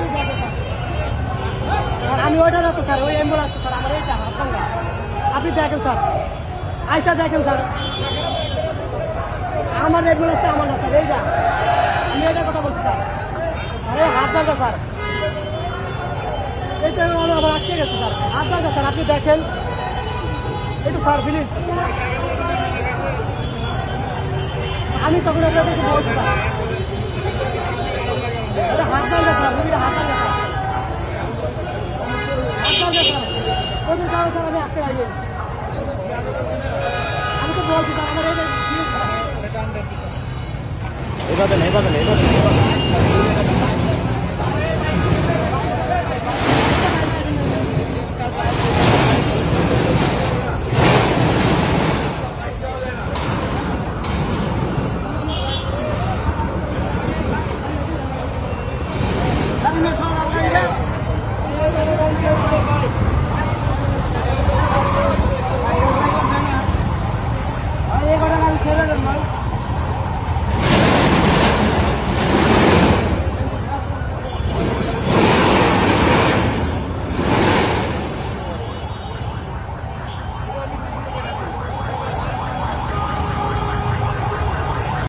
আপনি দেখেন স্যার, আমি ওইটা না তো স্যার, ওই অ্যাম্বুলেন্স স্যার, আমার এইটা হাত ভাঙ্গা। আপনি দেখেন স্যার, আয়সা দেখেন স্যার, আমার অ্যাম্বুলেন্সটা আমার না স্যার, এইটা আমি এটার কথা বলছি স্যার। আরে হাত ভাঙ্গা স্যার, এইটা আবার আটকে গেছে স্যার, হাত ভাঙ্গা স্যার, আপনি দেখেন একটু স্যার প্লিজ। আমি তখন আপনাদেরকে বলছি স্যার, হাত ভাঙ্গা স্যার, রুগীর হাত ভাঙ্গা স্যার, হাত ভাঙ্গা স্যার, ওদের কারণে স্যার আমি আসতে পারিনি। আমি তো বলছি স্যার, আমার এইভাবে